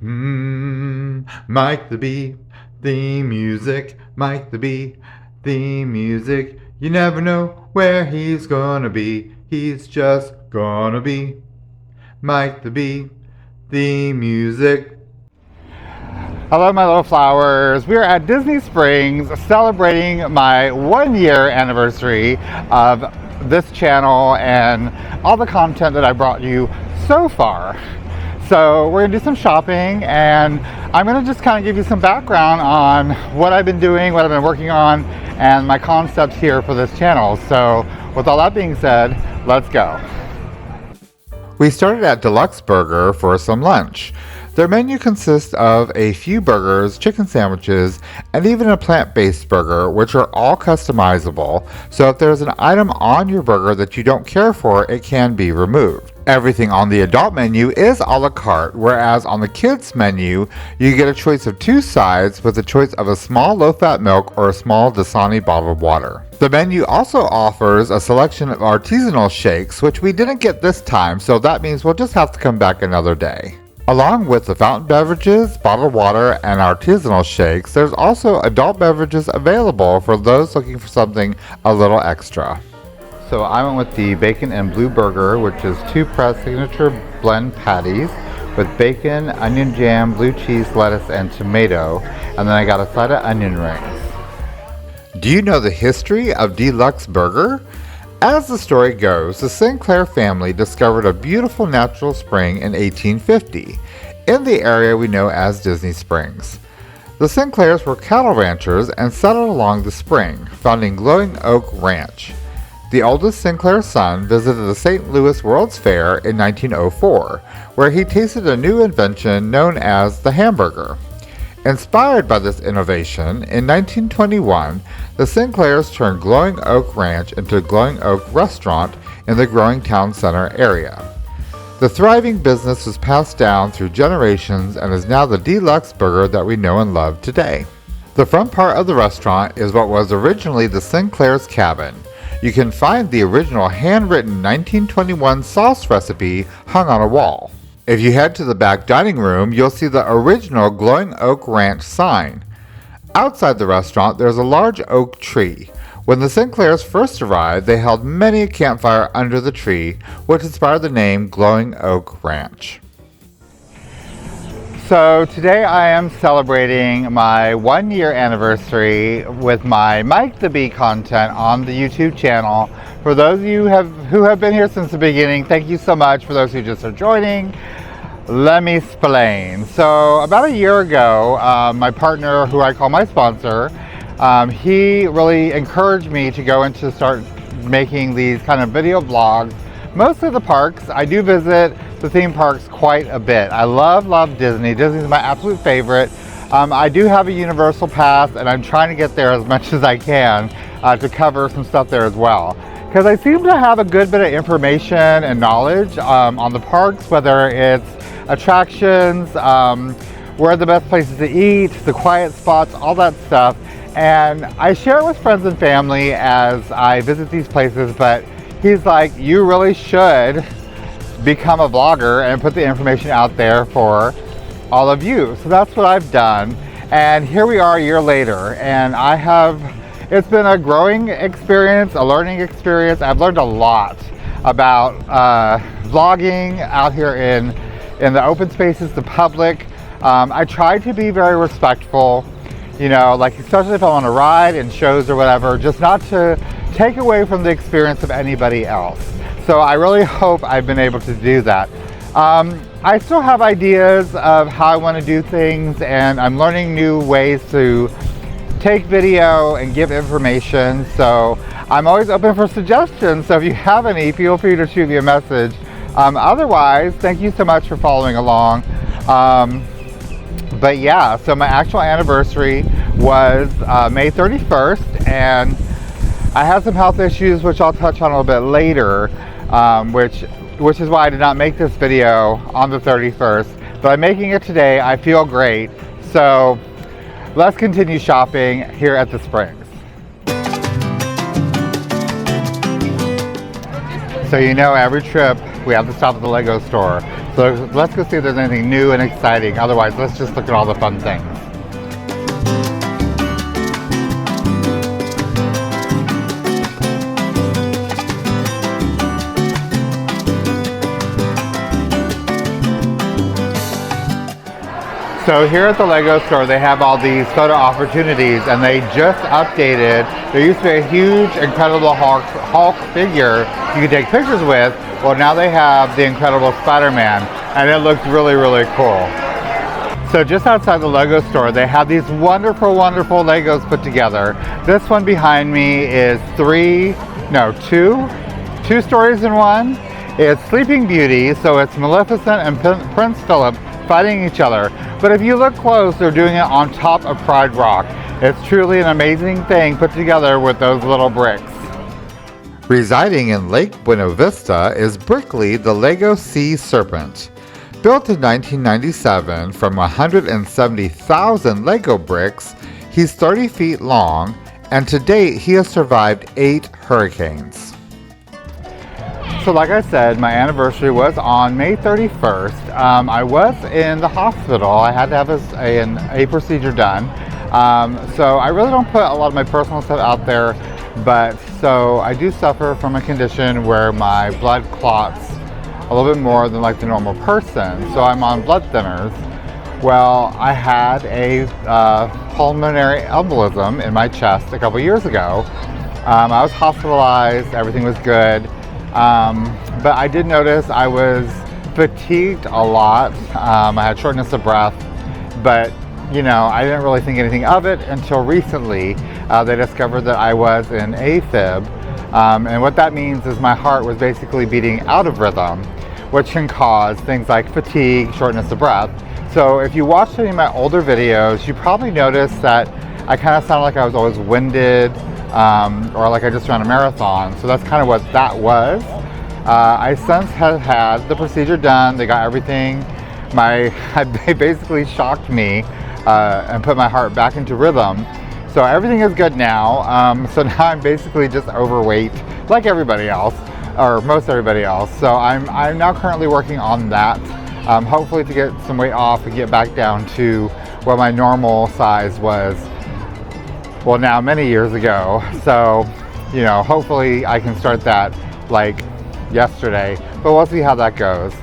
Mike the Bee, theme music. Mike the Bee, theme music. You never know where he's gonna be. He's just gonna be Mike the Bee, theme music. Hello, my little flowers. We are at Disney Springs celebrating my 1-year anniversary of this channel and all the content that I brought you so far. So we're gonna do some shopping, and I'm gonna just kind of give you some background on what I've been doing, what I've been working on, and my concept here for this channel. So with all that being said, let's go. We started at Deluxe Burger for some lunch. Their menu consists of a few burgers, chicken sandwiches, and even a plant-based burger, which are all customizable. So if there's an item on your burger that you don't care for, it can be removed. Everything on the adult menu is a la carte, whereas on the kids menu, you get a choice of 2 sides with a choice of a small low-fat milk or a small Dasani bottled water. The menu also offers a selection of artisanal shakes, which we didn't get this time, so that means we'll just have to come back another day. Along with the fountain beverages, bottled water, and artisanal shakes, there's also adult beverages available for those looking for something a little extra. So I went with the bacon and blue burger, which is 2 pressed signature blend patties with bacon, onion jam, blue cheese, lettuce, and tomato. And then I got a side of onion rings. Do you know the history of Deluxe Burger? As the story goes, the Sinclair family discovered a beautiful natural spring in 1850 in the area we know as Disney Springs. The Sinclairs were cattle ranchers and settled along the spring, founding Glowing Oak Ranch. The oldest Sinclair son visited the St. Louis World's Fair in 1904, where he tasted a new invention known as the hamburger. Inspired by this innovation, in 1921, the Sinclairs turned Glowing Oak Ranch into a Glowing Oak restaurant in the growing town center area. The thriving business was passed down through generations and is now the Deluxe Burger that we know and love today. The front part of the restaurant is what was originally the Sinclair's cabin. You can find the original handwritten 1921 sauce recipe hung on a wall. If you head to the back dining room, you'll see the original Glowing Oak Ranch sign. Outside the restaurant, there's a large oak tree. When the Sinclairs first arrived, they held many a campfire under the tree, which inspired the name Glowing Oak Ranch. So today I am celebrating my 1-year anniversary with my Mike the Bee content on the YouTube channel. For those of you who have been here since the beginning, thank you so much. For those who just are joining, let me explain. So about a year ago, my partner, who I call my sponsor, he really encouraged me to go into start making these kind of video vlogs. Mostly the parks. I do visit the theme parks quite a bit. I love Disney. Disney's my absolute favorite. I do have a Universal pass, and I'm trying to get there as much as I can to cover some stuff there as well. Because I seem to have a good bit of information and knowledge on the parks, whether it's attractions, where are the best places to eat, the quiet spots, all that stuff. And I share it with friends and family as I visit these places, but he's like, you really should become a vlogger and put the information out there for all of you. So that's what I've done. And here we are a year later, and it's been a growing experience, a learning experience. I've learned a lot about vlogging out here in the open spaces, the public. I try to be very respectful, like especially if I'm on a ride and shows or whatever, just not to take away from the experience of anybody else. So I really hope I've been able to do that. I still have ideas of how I want to do things, and I'm learning new ways to take video and give information. So I'm always open for suggestions. So if you have any, feel free to shoot me a message. Otherwise, thank you so much for following along. But yeah, so my actual anniversary was May 31st, and I had some health issues, which I'll touch on a little bit later, which is why I did not make this video on the 31st, but I'm making it today. I feel great. So let's continue shopping here at the Springs. So every trip we have to stop at the Lego store. So So let's go see if there's anything new and exciting. Otherwise, let's just look at all the fun things. So here at the Lego store, they have all these photo opportunities, and they just updated. There used to be a huge Incredible Hulk figure you could take pictures with. Well, now they have the Incredible Spider-Man, and it looks really, really cool. So just outside the Lego store, they have these wonderful, wonderful Legos put together. This one behind me is two stories in one. It's Sleeping Beauty, so it's Maleficent and Prince Philip fighting each other. But if you look close, they're doing it on top of Pride Rock. It's truly an amazing thing put together with those little bricks. Residing in Lake Buena Vista is Brickley, the Lego Sea Serpent. Built in 1997 from 170,000 Lego bricks, he's 30 feet long, and to date he has survived 8 hurricanes. So like I said, my anniversary was on May 31st. I was in the hospital. I had to have a procedure done. So I really don't put a lot of my personal stuff out there, but so I do suffer from a condition where my blood clots a little bit more than like the normal person. So I'm on blood thinners. Well, I had a pulmonary embolism in my chest a couple years ago. I was hospitalized, everything was good. But I did notice I was fatigued a lot. I had shortness of breath, but you know, I didn't really think anything of it until recently. They discovered that I was in AFib, and what that means is my heart was basically beating out of rhythm, which can cause things like fatigue, shortness of breath. So if you watched any of my older videos, you probably noticed that I kind of sounded like I was always winded, or like I just ran a marathon. So that's kind of what that was. I since have had the procedure done. They got everything. They basically shocked me and put my heart back into rhythm. So everything is good now. So now I'm basically just overweight, like everybody else, or most everybody else. So I'm now currently working on that, hopefully to get some weight off and get back down to what my normal size was. Well, now many years ago. So, you know, hopefully I can start that like yesterday, but we'll see how that goes.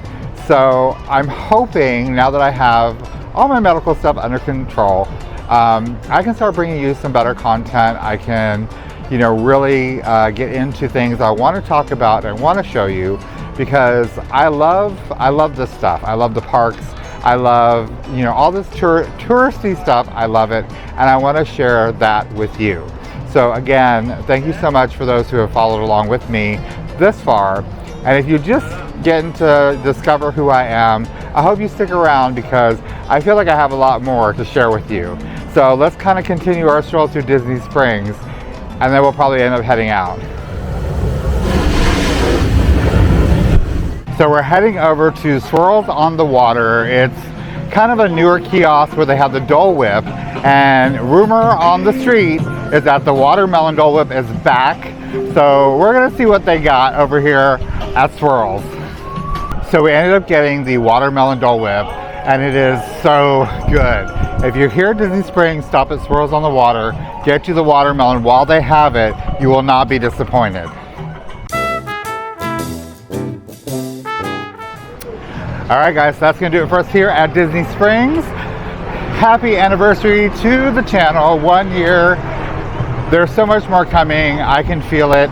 So I'm hoping now that I have all my medical stuff under control, I can start bringing you some better content. I can, you know, really get into things I want to talk about and want to show you, because I love this stuff. I love the parks. I love, you know, all this touristy stuff. I love it, and I want to share that with you. So again, thank you so much for those who have followed along with me this far. And if you just getting to discover who I am, I hope you stick around, because I feel like I have a lot more to share with you. So let's kind of continue our stroll through Disney Springs, and then we'll probably end up heading out. So we're heading over to Swirls on the Water. It's kind of a newer kiosk where they have the Dole Whip, and rumor on the street is that the watermelon Dole Whip is back. So we're gonna see what they got over here at Swirls. So we ended up getting the watermelon Dole Whip, and it is so good. If you're here at Disney Springs, stop at Swirls on the Water, get you the watermelon while they have it. You will not be disappointed. All right, guys, that's gonna do it for us here at Disney Springs. Happy anniversary to the channel, 1 year. There's so much more coming. I can feel it.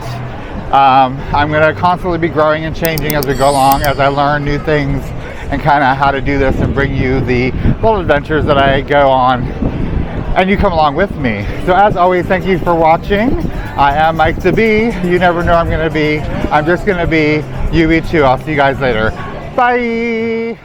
I'm gonna constantly be growing and changing as we go along, as I learn new things and kind of how to do this and bring you the little adventures that I go on, and you come along with me. So as always, thank you for watching. I am Mike the Bee. You never know I'm gonna be. I'm just gonna be. You be too. I'll see you guys later. Bye.